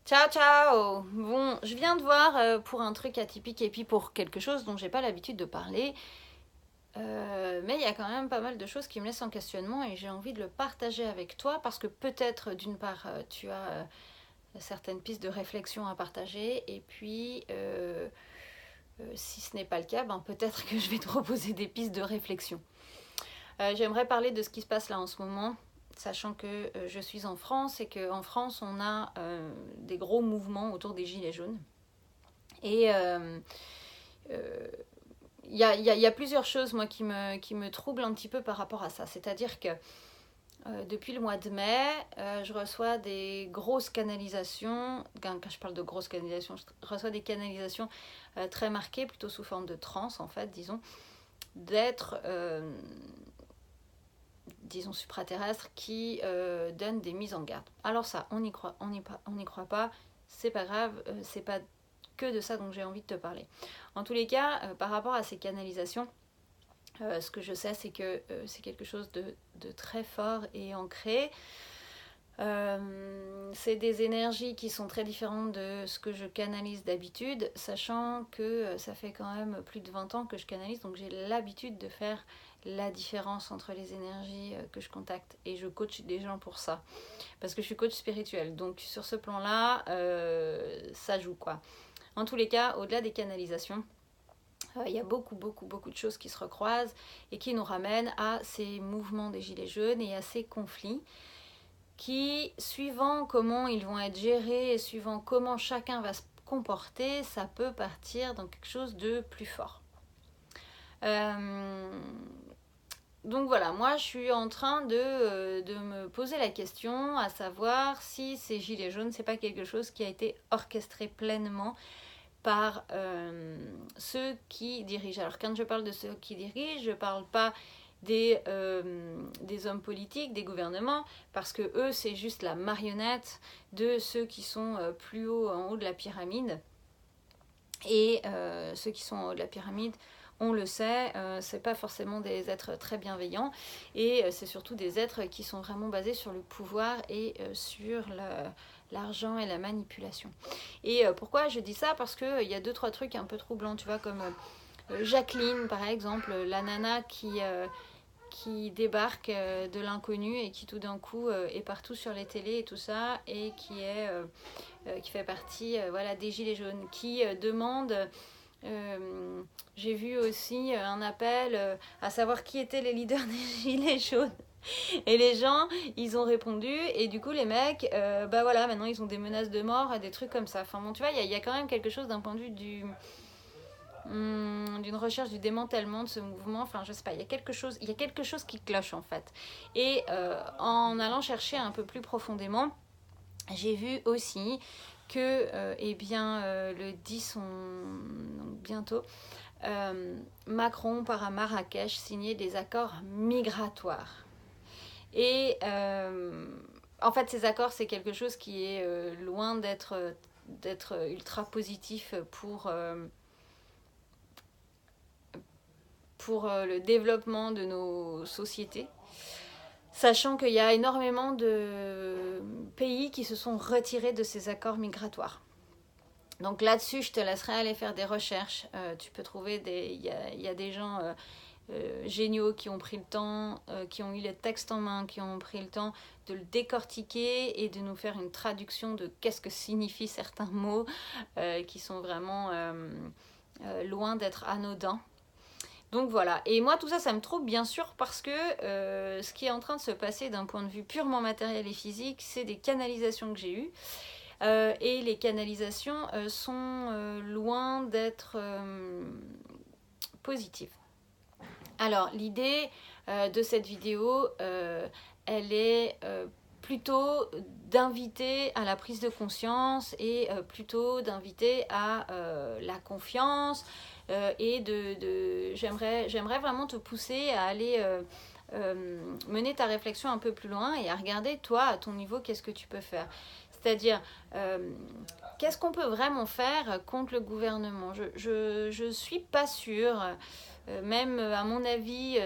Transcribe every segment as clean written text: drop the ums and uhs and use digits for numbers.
Ciao ciao. Bon, je viens de voir pour un truc atypique et puis pour quelque chose dont j'ai pas l'habitude de parler. Mais il y a quand même pas mal de choses qui me laissent en questionnement et j'ai envie de le partager avec toi parce que peut-être d'une part tu as certaines pistes de réflexion à partager et puis si ce n'est pas le cas, ben, peut-être que je vais te proposer des pistes de réflexion. J'aimerais parler de ce qui se passe là en ce moment, sachant que je suis en France et qu'en France on a des gros mouvements autour des gilets jaunes. Et il y a plusieurs choses moi qui me troublent un petit peu par rapport à ça. C'est-à-dire que depuis le mois de mai, je reçois des grosses canalisations. Quand je parle de grosses canalisations, je reçois des canalisations très marquées, plutôt sous forme de transe en fait, disons, d'êtres disons supraterrestres qui donnent des mises en garde. Alors ça, on n'y croit pas, c'est pas grave, c'est pas que de ça dont j'ai envie de te parler. En tous les cas, par rapport à ces canalisations, ce que je sais, c'est que c'est quelque chose de très fort et ancré. C'est des énergies qui sont très différentes de ce que je canalise d'habitude, sachant que ça fait quand même plus de 20 ans que je canalise, donc j'ai l'habitude de faire la différence entre les énergies que je contacte et je coach des gens pour ça, parce que je suis coach spirituel, donc sur ce plan-là, ça joue quoi. En tous les cas, au-delà des canalisations, il y a beaucoup de choses qui se recroisent et qui nous ramènent à ces mouvements des gilets jaunes et à ces conflits qui, suivant comment ils vont être gérés et suivant comment chacun va se comporter, ça peut partir dans quelque chose de plus fort. Donc voilà, moi je suis en train de me poser la question à savoir si ces gilets jaunes, c'est pas quelque chose qui a été orchestré pleinement par ceux qui dirigent. Alors quand je parle de ceux qui dirigent, je ne parle pas des hommes politiques, des gouvernements, parce que eux c'est juste la marionnette de ceux qui sont plus haut, en haut de la pyramide. Et ceux qui sont en haut de la pyramide, on le sait, c'est pas forcément des êtres très bienveillants et c'est surtout des êtres qui sont vraiment basés sur le pouvoir et sur l'argent et la manipulation. Et pourquoi je dis ça? Parce qu'il y a 2-3 trucs un peu troublants, tu vois, comme Jacqueline par exemple, la nana qui débarque de l'inconnu et qui tout d'un coup est partout sur les télés et tout ça et qui fait partie voilà, des gilets jaunes, qui demande j'ai vu aussi un appel à savoir qui étaient les leaders des gilets jaunes. Et les gens, ils ont répondu, et du coup, les mecs, bah voilà, maintenant ils ont des menaces de mort, des trucs comme ça. Enfin bon, tu vois, il y a quand même quelque chose d'un point de vue d'une recherche du démantèlement de ce mouvement. Enfin, je sais pas, il y a quelque chose qui cloche en fait. Et en allant chercher un peu plus profondément, j'ai vu aussi que eh bien, le 10, donc bientôt, Macron part à Marrakech signer des accords migratoires. Et en fait, ces accords, c'est quelque chose qui est loin d'être ultra positif pour le développement de nos sociétés. Sachant qu'il y a énormément de pays qui se sont retirés de ces accords migratoires. Donc là-dessus, je te laisserai aller faire des recherches. Tu peux trouver il y a des gens géniaux qui ont pris le temps, qui ont eu les textes en main, qui ont pris le temps de le décortiquer et de nous faire une traduction de qu'est-ce que signifient certains mots qui sont vraiment loin d'être anodins. Donc voilà, et moi tout ça, ça me trouble bien sûr parce que ce qui est en train de se passer d'un point de vue purement matériel et physique, c'est des canalisations que j'ai eues. Et les canalisations sont loin d'être positives. Alors l'idée de cette vidéo, elle est plutôt d'inviter à la prise de conscience et plutôt d'inviter à la confiance et j'aimerais vraiment te pousser à aller mener ta réflexion un peu plus loin et à regarder toi à ton niveau qu'est-ce que tu peux faire. C'est-à-dire qu'est-ce qu'on peut vraiment faire contre le gouvernement. Je suis pas sûre même à mon avis,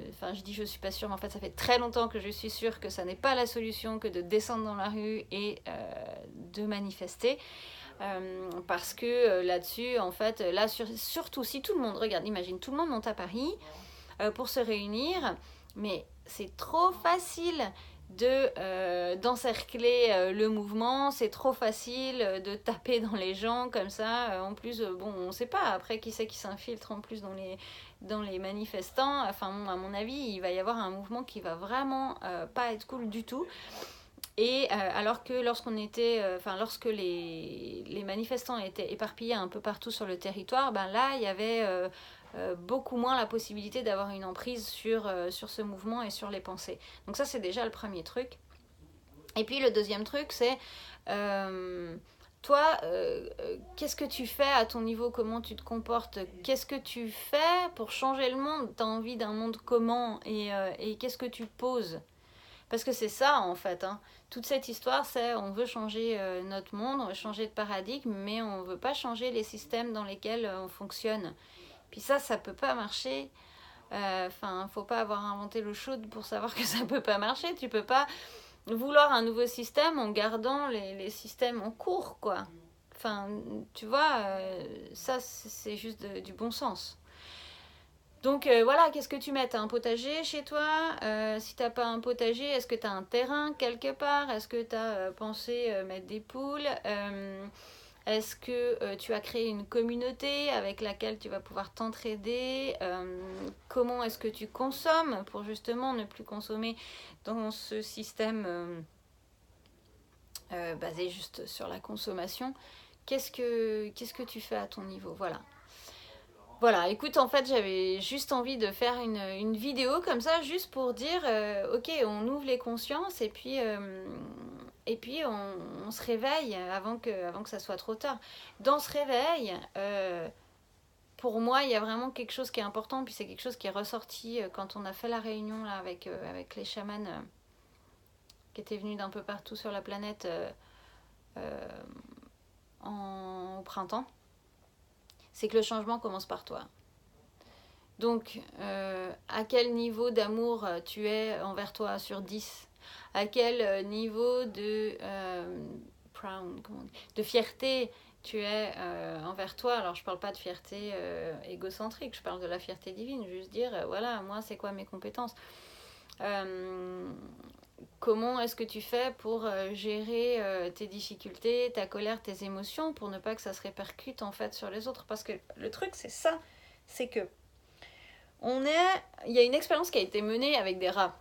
enfin je dis je suis pas sûre, mais en fait ça fait très longtemps que je suis sûre que ça n'est pas la solution que de descendre dans la rue et de manifester. Parce que là-dessus, en fait, là, surtout si tout le monde, regarde, imagine, tout le monde monte à Paris pour se réunir, mais c'est trop facile d'encercler le mouvement, c'est trop facile de taper dans les gens comme ça. En plus, bon, on ne sait pas après qui c'est qui s'infiltre en plus dans les manifestants. Enfin, à mon avis, il va y avoir un mouvement qui va vraiment pas être cool du tout. Et alors que lorsque les manifestants étaient éparpillés un peu partout sur le territoire, ben là, il y avait beaucoup moins la possibilité d'avoir une emprise sur ce mouvement et sur les pensées. Donc ça, c'est déjà le premier truc. Et puis le deuxième truc, c'est toi, qu'est-ce que tu fais à ton niveau? Comment tu te comportes? Qu'est-ce que tu fais pour changer le monde? Tu as envie d'un monde comment? Et qu'est-ce que tu poses? Parce que c'est ça, en fait. Hein. Toute cette histoire, c'est on veut changer notre monde, on veut changer de paradigme, mais on ne veut pas changer les systèmes dans lesquels on fonctionne. Puis ça peut pas marcher. Enfin, faut pas avoir inventé l'eau chaude pour savoir que ça peut pas marcher. Tu peux pas vouloir un nouveau système en gardant les systèmes en cours, quoi. Enfin, tu vois, ça, c'est juste du bon sens. Donc voilà, qu'est-ce que tu mets? T'as un potager chez toi? Si t'as pas un potager, est-ce que t'as un terrain quelque part? Est-ce que t'as pensé mettre des poules? Est-ce que tu as créé une communauté avec laquelle tu vas pouvoir t'entraider? Comment est-ce que tu consommes pour justement ne plus consommer dans ce système basé juste sur la consommation? Qu'est-ce que tu fais à ton niveau? Voilà, écoute, en fait, j'avais juste envie de faire une vidéo comme ça, juste pour dire, ok, on ouvre les consciences et puis on se réveille avant que ça soit trop tard. Dans ce réveil, pour moi, il y a vraiment quelque chose qui est important, puis c'est quelque chose qui est ressorti quand on a fait la réunion là, avec les chamans qui étaient venus d'un peu partout sur la planète au printemps. C'est que le changement commence par toi. Donc, à quel niveau d'amour tu es envers toi sur 10? À quel niveau de fierté tu es envers toi? Alors, je ne parle pas de fierté égocentrique, je parle de la fierté divine. Juste dire, voilà, moi, c'est quoi mes compétences? Comment est-ce que tu fais pour gérer tes difficultés, ta colère, tes émotions, pour ne pas que ça se répercute en fait sur les autres? Parce que le truc, c'est ça, c'est que il y a une expérience qui a été menée avec des rats.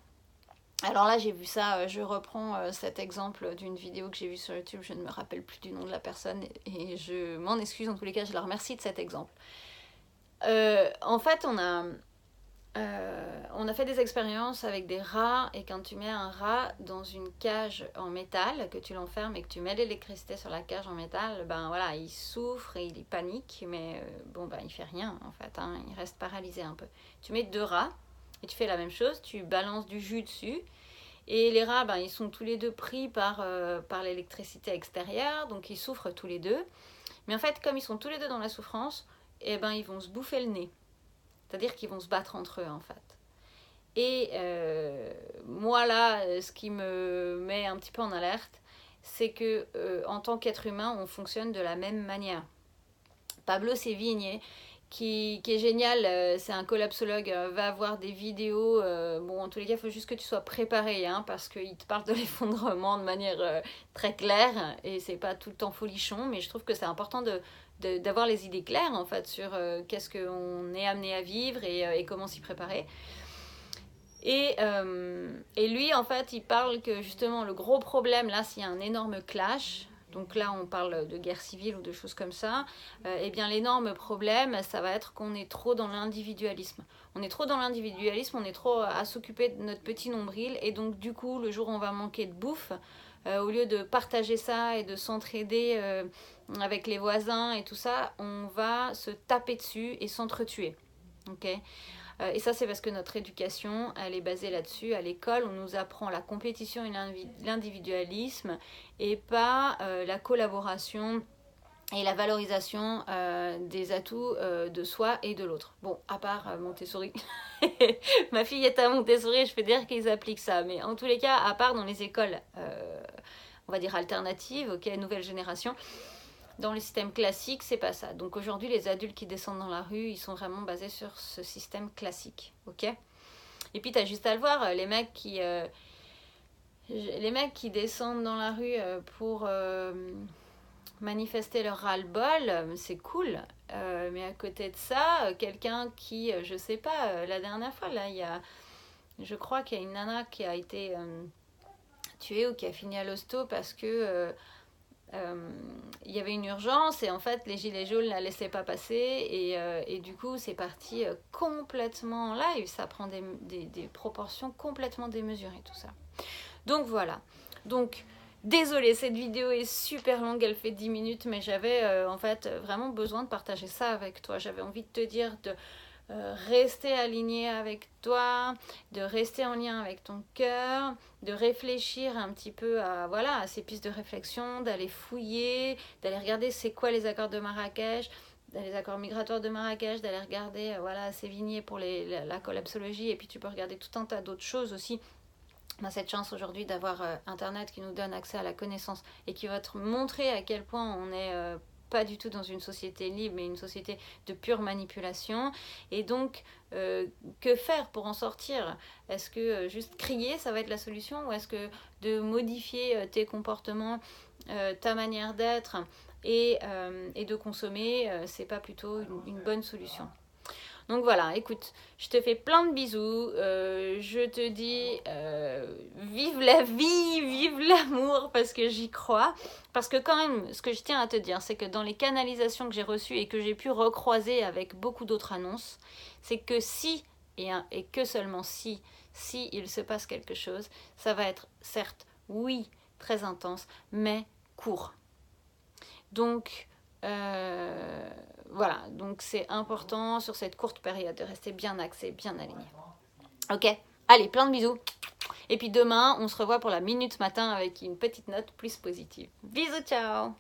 Alors là, j'ai vu ça, je reprends cet exemple d'une vidéo que j'ai vue sur YouTube, je ne me rappelle plus du nom de la personne et je m'en excuse, en tous les cas, je la remercie de cet exemple. En fait, on a fait des expériences avec des rats et quand tu mets un rat dans une cage en métal, que tu l'enfermes et que tu mets l'électricité sur la cage en métal, ben voilà, il souffre et il panique, mais il fait rien en fait, hein, il reste paralysé un peu. Tu mets 2 rats et tu fais la même chose, tu balances du jus dessus et les rats, ils sont tous les deux pris par l'électricité extérieure, donc ils souffrent tous les deux. Mais en fait, comme ils sont tous les deux dans la souffrance, ils vont se bouffer le nez. C'est-à-dire qu'ils vont se battre entre eux, en fait. Et moi, là, ce qui me met un petit peu en alerte, c'est que en tant qu'être humain, on fonctionne de la même manière. Pablo Sévigne, qui est génial, c'est un collapsologue, va avoir des vidéos. En tous les cas, il faut juste que tu sois préparé, hein, parce qu'il te parle de l'effondrement de manière très claire, et c'est pas tout le temps folichon, mais je trouve que c'est important d'avoir les idées claires en fait sur qu'est-ce qu'on est amené à vivre et comment s'y préparer. Et lui en fait il parle que justement le gros problème là, s'il y a un énorme clash, donc là on parle de guerre civile ou de choses comme ça, l'énorme problème ça va être qu'on est trop dans l'individualisme. On est trop dans l'individualisme, on est trop à s'occuper de notre petit nombril et donc du coup le jour où on va manquer de bouffe, au lieu de partager ça et de s'entraider avec les voisins et tout ça, on va se taper dessus et s'entretuer. Okay, et ça, c'est parce que notre éducation, elle est basée là-dessus. À l'école, on nous apprend la compétition et l'individualisme et pas la collaboration et la valorisation des atouts de soi et de l'autre. Bon, à part Montessori. Ma fille est à Montessori, je peux dire qu'ils appliquent ça. Mais en tous les cas, à part dans les écoles, on va dire alternatives, ok, nouvelle génération, dans le système classique, c'est pas ça. Donc aujourd'hui, les adultes qui descendent dans la rue, ils sont vraiment basés sur ce système classique, ok. Et puis, tu as juste à le voir, les mecs qui descendent dans la rue pour manifester leur ras-le-bol, c'est cool. Mais à côté de ça, quelqu'un qui, je sais pas, la dernière fois, là, je crois qu'il y a une nana qui a été tuée ou qui a fini à l'hosto parce que il y avait une urgence et en fait les gilets jaunes la laissaient pas passer et du coup c'est parti complètement en live, ça prend des proportions complètement démesurées tout ça. Donc voilà, donc désolée, cette vidéo est super longue, elle fait 10 minutes, mais j'avais en fait vraiment besoin de partager ça avec toi. J'avais envie de te dire de rester aligné avec toi, de rester en lien avec ton cœur, de réfléchir un petit peu à ces pistes de réflexion, d'aller fouiller, d'aller regarder c'est quoi les accords de Marrakech, les accords migratoires de Marrakech, d'aller regarder Sévigné pour la collapsologie, et puis tu peux regarder tout un tas d'autres choses aussi. On a cette chance aujourd'hui d'avoir Internet qui nous donne accès à la connaissance et qui va te montrer à quel point on est pas du tout dans une société libre, mais une société de pure manipulation. Et donc, que faire pour en sortir? Est-ce que juste crier, ça va être la solution? Ou est-ce que de modifier tes comportements, ta manière d'être et de consommer, c'est pas plutôt une bonne solution? Donc voilà, écoute, je te fais plein de bisous, je te dis vive la vie, vive l'amour, parce que j'y crois. Parce que quand même, ce que je tiens à te dire, c'est que dans les canalisations que j'ai reçues et que j'ai pu recroiser avec beaucoup d'autres annonces, c'est que si, et que seulement si il se passe quelque chose, ça va être certes, oui, très intense, mais court. Donc, voilà, donc c'est important sur cette courte période de rester bien axé, bien aligné. Ok, allez, plein de bisous. Et puis demain, on se revoit pour la minute matin avec une petite note plus positive. Bisous, ciao!